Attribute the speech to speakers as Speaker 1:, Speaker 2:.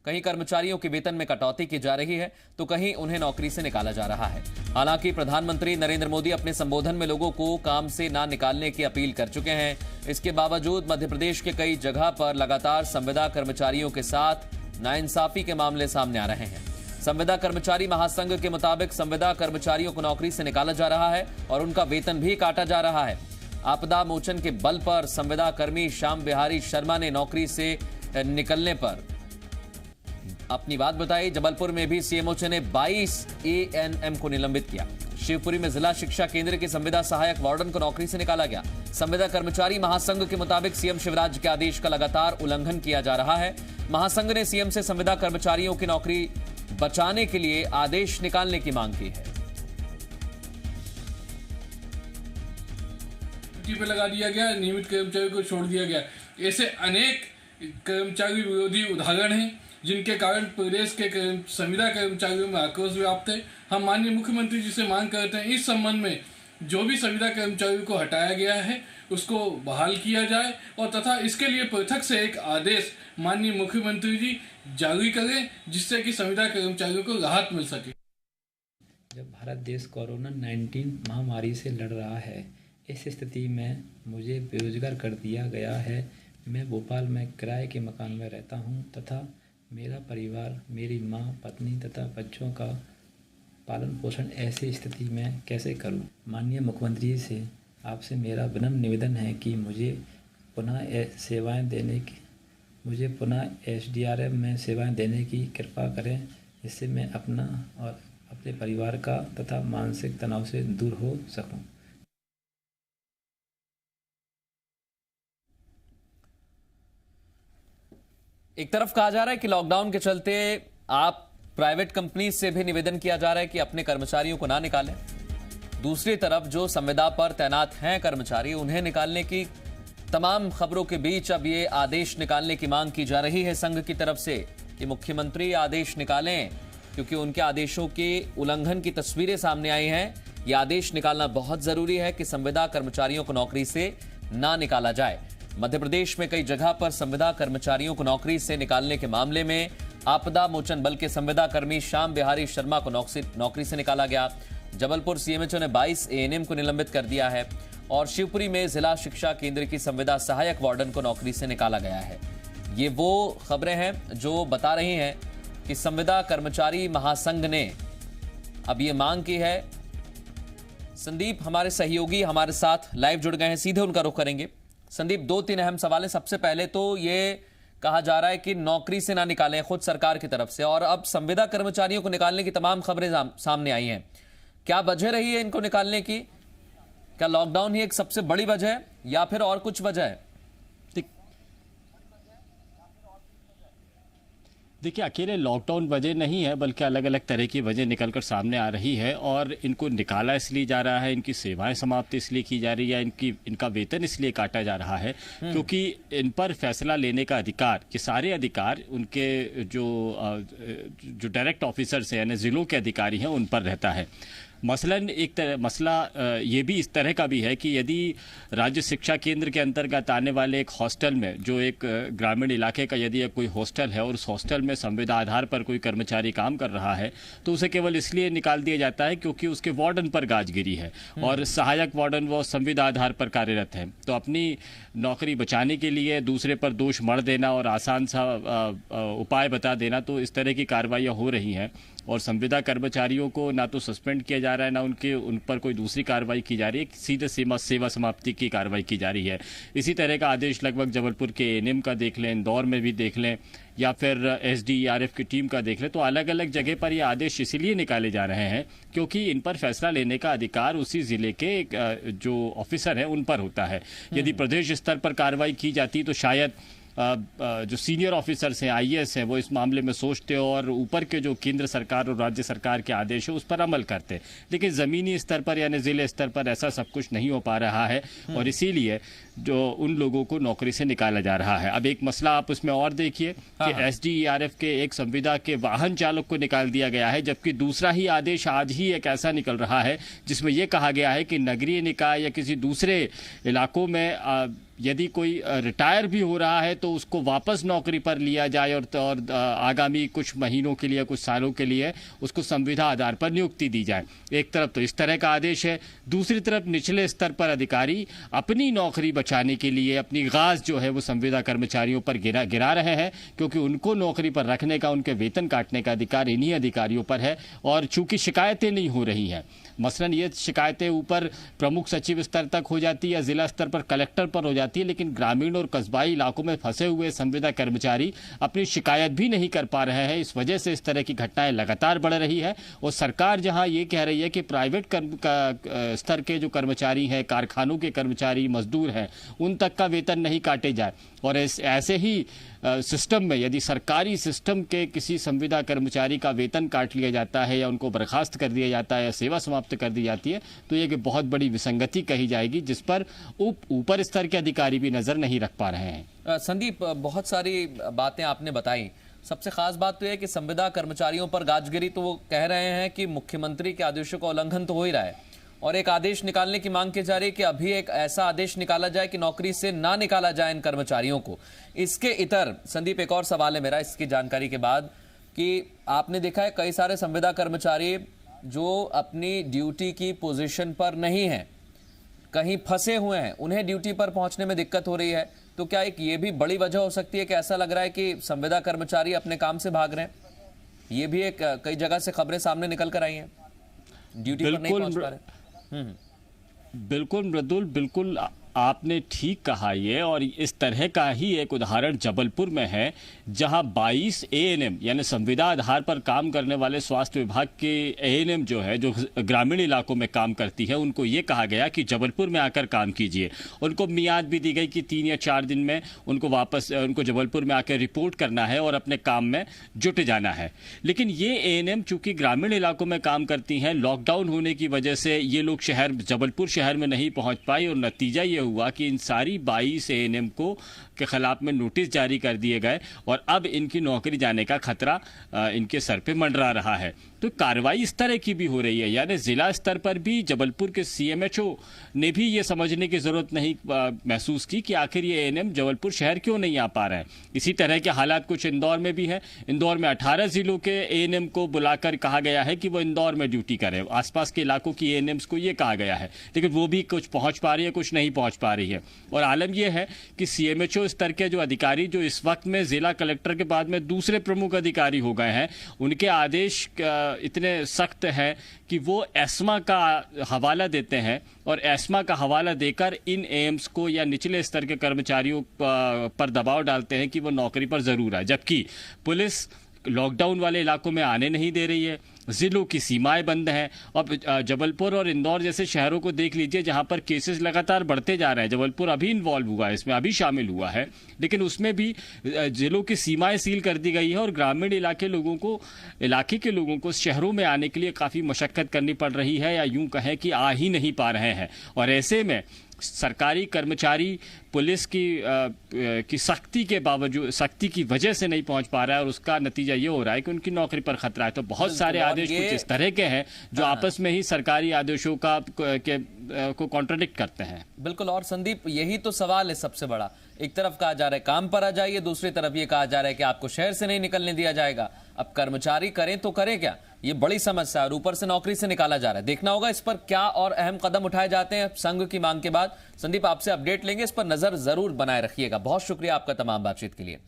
Speaker 1: कहीं कर्मचारियों के वेतन में कटौती की जा रही है तो कहीं उन्हें नौकरी से निकाला जा रहा है। हालांकि प्रधानमंत्री नरेंद्र मोदी अपने संबोधन में लोगों को काम से ना निकालने की अपील कर चुके हैं। इसके बावजूद मध्य प्रदेश के कई जगह पर लगातार संविदा कर्मचारियों के साथ नाइंसाफी के मामले सामने आ रहे हैं। संविदा कर्मचारी महासंघ के मुताबिक संविदा कर्मचारियों को नौकरी से निकाला जा रहा है और उनका वेतन भी काटा जा रहा है। आपदा मोचन के बल पर संविदा कर्मी श्याम बिहारी शर्मा ने नौकरी से निकलने पर अपनी बात बताई। जबलपुर में भी सीएमओ ने 22 एएनएम को निलंबित किया। शिवपुरी में जिला शिक्षा केंद्र के संविदा सहायक वार्डन को नौकरी से निकाला गया। संविदा कर्मचारी महासंघ के मुताबिक सीएम शिवराज के आदेश का लगातार उल्लंघन किया जा रहा है। महासंघ ने सीएम से संविदा कर्मचारियों की नौकरी बचाने के लिए आदेश निकालने की मांग की है।
Speaker 2: पे लगा दिया गया, नियमित कर्मचारियों को छोड़ दिया गया। ऐसे अनेक कर्मचारी विरोधी उदाहरण हैं जिनके कारण प्रदेश के संविदा कर्मचारियों में आक्रोश व्याप्त है। हम माननीय मुख्यमंत्री जी से मांग करते हैं इस संबंध में जो भी संविदा कर्मचारियों को हटाया गया है उसको बहाल किया जाए और तथा इसके लिए पृथक से एक आदेश माननीय मुख्यमंत्री जी जारी करें जिससे कि संविदा कर्मचारियों को राहत मिल सके।
Speaker 3: जब भारत देश कोरोना 19 महामारी से लड़ रहा है, इस स्थिति में मुझे बेरोजगार कर दिया गया है। मैं भोपाल में किराए के मकान में रहता हूं तथा मेरा परिवार, मेरी मां, पत्नी तथा बच्चों का पालन पोषण ऐसी स्थिति में कैसे करूं? माननीय मुख्यमंत्री जी से आपसे मेरा विनम्र निवेदन है कि मुझे पुनः एसडीआरएफ में सेवाएं देने की कृपा करें, जिससे मैं अपना और अपने परिवार का तथा मानसिक तनाव से दूर हो सकूं।
Speaker 1: एक तरफ कहा जा रहा है कि लॉकडाउन के चलते आप प्राइवेट कंपनी से भी निवेदन किया जा रहा है कि अपने कर्मचारियों को ना निकालें। दूसरी तरफ जो संविदा पर तैनात हैं कर्मचारी, उन्हें निकालने की तमाम खबरों के बीच अब ये आदेश निकालने की मांग की जा रही है संघ की तरफ से कि मुख्यमंत्री आदेश निकालें, क्योंकि उनके आदेशों के उल्लंघन की तस्वीरें सामने आई हैं। ये आदेश निकालना बहुत जरूरी है कि संविदा कर्मचारियों को नौकरी से ना निकाला जाए। मध्य प्रदेश में कई जगह पर संविदा कर्मचारियों को नौकरी से निकालने के मामले में आपदा मोचन बल के संविदा कर्मी श्याम बिहारी शर्मा को नौकरी से निकाला गया। जबलपुर सीएमएचओ ने 22 एएनएम को निलंबित कर दिया है और शिवपुरी में जिला शिक्षा केंद्र की संविदा सहायक वार्डन को नौकरी से निकाला गया है। ये वो खबरें हैं जो बता रही हैं कि संविदा कर्मचारी महासंघ ने अब ये मांग की है। संदीप हमारे सहयोगी हमारे साथ लाइव जुड़ गए हैं, सीधे उनका रुख करेंगे। संदीप, 2-3 अहम सवाल हैं। सबसे पहले तो ये कहा जा रहा है कि नौकरी से ना निकालें खुद सरकार की तरफ से, और अब संविदा कर्मचारियों को निकालने की तमाम खबरें सामने आई हैं। क्या वजह रही है इनको निकालने की? क्या लॉकडाउन ही एक सबसे बड़ी वजह है या फिर और कुछ वजह है?
Speaker 4: देखिए, अकेले लॉकडाउन वजह नहीं है, बल्कि अलग अलग तरह की वजह निकलकर सामने आ रही है और इनको निकाला इसलिए जा रहा है, इनकी सेवाएं समाप्त इसलिए की जा रही है, इनका वेतन इसलिए काटा जा रहा है क्योंकि इन पर फैसला लेने का अधिकार, ये सारे अधिकार उनके जो डायरेक्ट ऑफिसर्स हैं यानी जिलों के अधिकारी हैं उन पर रहता है। मसलन मसला ये भी इस तरह का भी है कि यदि राज्य शिक्षा केंद्र के अंतर्गत आने वाले एक हॉस्टल में, जो एक ग्रामीण इलाके का यदि कोई हॉस्टल है और उस हॉस्टल में संविदा आधार पर कोई कर्मचारी काम कर रहा है तो उसे केवल इसलिए निकाल दिया जाता है क्योंकि उसके वार्डन पर गाज गिरी है और सहायक वार्डन वो संविदा आधार पर कार्यरत है। तो अपनी नौकरी बचाने के लिए दूसरे पर दोष मढ़ देना और आसान सा उपाय बता देना, तो इस तरह की कार्रवाइयाँ हो रही हैं और संविदा कर्मचारियों को ना तो सस्पेंड किया जा रहा है, ना उन पर कोई दूसरी कार्रवाई की जा रही है, सीधे सेवा समाप्ति की कार्रवाई की जा रही है। इसी तरह का आदेश लगभग जबलपुर के एएनएम का देख लें, इंदौर में भी देख लें या फिर एसडीआरएफ की टीम का देख लें, तो अलग अलग जगह पर ये आदेश इसीलिए निकाले जा रहे हैं क्योंकि इन पर फैसला लेने का अधिकार उसी जिले के जो ऑफिसर हैं उन पर होता है। यदि प्रदेश स्तर पर कार्रवाई की जाती तो शायद जो सीनियर ऑफिसर्स हैं, आईएएस हैं, वो इस मामले में सोचते और ऊपर के जो केंद्र सरकार और राज्य सरकार के आदेश है उस पर अमल करते। लेकिन ज़मीनी स्तर पर यानी ज़िले स्तर पर ऐसा सब कुछ नहीं हो पा रहा है और इसीलिए जो उन लोगों को नौकरी से निकाला जा रहा है। अब एक मसला आप उसमें और देखिए कि एसडीआरएफ के एक संविदा के वाहन चालक को निकाल दिया गया है, जबकि दूसरा ही आदेश आज ही एक ऐसा निकल रहा है जिसमें यह कहा गया है कि नगरीय निकाय या किसी दूसरे इलाकों में यदि कोई रिटायर भी हो रहा है तो उसको वापस नौकरी पर लिया जाए और आगामी कुछ महीनों के लिए, कुछ सालों के लिए उसको संविदा आधार पर नियुक्ति दी जाए। एक तरफ तो इस तरह का आदेश है, दूसरी तरफ निचले स्तर पर अधिकारी अपनी नौकरी बचाने के लिए अपनी गाज जो है वो संविदा कर्मचारियों पर गिरा रहे हैं, क्योंकि उनको नौकरी पर रखने का, उनके वेतन काटने का अधिकार इन्हीं अधिकारियों पर है। और चूंकि शिकायतें नहीं हो रही हैं, मसलन ये शिकायतें ऊपर प्रमुख सचिव स्तर तक हो जाती है या जिला स्तर पर कलेक्टर पर हो जाती है, लेकिन ग्रामीण और कस्बाई इलाकों में फंसे हुए संविदा कर्मचारी अपनी शिकायत भी नहीं कर पा रहे हैं। इस वजह से इस तरह की घटनाएं लगातार बढ़ रही है। और सरकार जहां ये कह रही है कि प्राइवेट स्तर के जो कर्मचारी हैं, कारखानों के कर्मचारी, मजदूर हैं, उन तक का वेतन नहीं काटे जाए, और ऐसे ही सिस्टम में यदि सरकारी सिस्टम के किसी संविदा कर्मचारी का वेतन काट लिया जाता है या उनको बर्खास्त कर दिया जाता है या सेवा समाप्त कर दी जाती है, तो ये बहुत बड़ी विसंगति कही जाएगी, जिस पर ऊपर स्तर के अधिकारी भी नजर नहीं रख पा रहे हैं।
Speaker 1: संदीप, बहुत सारी बातें आपने बताई। सबसे खास बात तो यह कि संविदा कर्मचारियों पर गाजगिरी, तो वो कह रहे हैं कि मुख्यमंत्री के आदेशों का उल्लंघन तो हो ही रहा है, और एक आदेश निकालने की मांग की जा रही है कि अभी एक ऐसा आदेश निकाला जाए कि नौकरी से ना निकाला जाए इन कर्मचारियों को। इसके इतर संदीप, एक और सवाल है मेरा इसकी जानकारी के बाद, कि आपने देखा है कई सारे संविदा कर्मचारी जो अपनी ड्यूटी की पोजीशन पर नहीं हैं, कहीं फंसे हुए हैं, उन्हें ड्यूटी पर पहुंचने में दिक्कत हो रही है। तो क्या एक ये भी बड़ी वजह हो सकती है कि ऐसा लग रहा है कि संविदा कर्मचारी अपने काम से भाग रहे हैं? ये भी एक कई जगह से खबरें सामने निकल कर आई हैं, ड्यूटी पर नहीं पहुंच पा रहे।
Speaker 4: बिल्कुल मृदुल, बिल्कुल आपने ठीक कहा ये। और इस तरह का ही एक उदाहरण जबलपुर में है, जहां 22 एएनएम यानी संविदा आधार पर काम करने वाले स्वास्थ्य विभाग के एएनएम जो है, जो ग्रामीण इलाकों में काम करती है, उनको ये कहा गया कि जबलपुर में आकर काम कीजिए। उनको मियाद भी दी गई कि 3 या 4 दिन में उनको जबलपुर में आकर रिपोर्ट करना है और अपने काम में जुट जाना है। लेकिन ये एएनएम चूंकि ग्रामीण इलाकों में काम करती हैं, लॉकडाउन होने की वजह से ये लोग जबलपुर शहर में नहीं पहुंच पाई, और नतीजा ये हुआ कि इन सारी 22 एएनएम के खिलाफ में नोटिस जारी कर दिए गए, और अब इनकी नौकरी जाने का खतरा इनके सर पे मंडरा रहा है। तो कार्रवाई इस तरह की भी हो रही है, यानी जिला स्तर पर भी जबलपुर के सीएमएचओ ने भी ये समझने की जरूरत नहीं महसूस की कि आखिर ये एएनएम जबलपुर शहर क्यों नहीं आ पा रहे हैं। इसी तरह के हालात कुछ इंदौर में भी है। इंदौर में 18 जिलों के एएनएम को बुलाकर कहा गया है कि वो इंदौर में ड्यूटी करें। आसपास के इलाकों की एएनएम्स को ये कहा गया है, लेकिन वो भी कुछ पहुंच पा रही है, कुछ नहीं पहुंच पा रही है। और आलम यह है कि सीएमएचओ स्तर के जो अधिकारी, जो इस वक्त में जिला कलेक्टर के बाद में दूसरे प्रमुख अधिकारी हो गए हैं, उनके आदेश इतने सख्त हैं कि वो एस्मा का हवाला देते हैं, और एस्मा का हवाला देकर इन एम्स को या निचले स्तर के कर्मचारियों पर दबाव डालते हैं कि वो नौकरी पर जरूर आए। जबकि पुलिस लॉकडाउन वाले इलाकों में आने नहीं दे रही है, जिलों की सीमाएं बंद हैं। और जबलपुर और इंदौर जैसे शहरों को देख लीजिए, जहां पर केसेस लगातार बढ़ते जा रहे हैं। जबलपुर अभी इन्वॉल्व हुआ है, इसमें अभी शामिल हुआ है, लेकिन उसमें भी जिलों की सीमाएं सील कर दी गई है, और ग्रामीण इलाके के लोगों को शहरों में आने के लिए काफ़ी मशक्कत करनी पड़ रही है, या यूं कहें कि आ ही नहीं पा रहे हैं। और ऐसे में सरकारी कर्मचारी पुलिस की सख्ती के बावजूद, सख्ती की वजह से नहीं पहुंच पा रहा है, और उसका नतीजा ये हो रहा है कि उनकी नौकरी पर खतरा है। तो बहुत सारे आदेश कुछ इस तरह के हैं जो आपस में ही सरकारी आदेशों को कॉन्ट्रडिक्ट करते हैं।
Speaker 1: बिल्कुल। और संदीप, यही तो सवाल है सबसे बड़ा। एक तरफ कहा जा रहा है काम पर आ जाइए, दूसरी तरफ ये कहा जा रहा है कि आपको शहर से नहीं निकलने दिया जाएगा। अब कर्मचारी करें तो करें क्या, ये बड़ी समस्या है, और ऊपर से नौकरी से निकाला जा रहा है। देखना होगा इस पर क्या और अहम कदम उठाए जाते हैं संघ की मांग के बाद। संदीप, आपसे अपडेट लेंगे, इस पर नजर जरूर बनाए रखिएगा। बहुत शुक्रिया आपका तमाम बातचीत के लिए।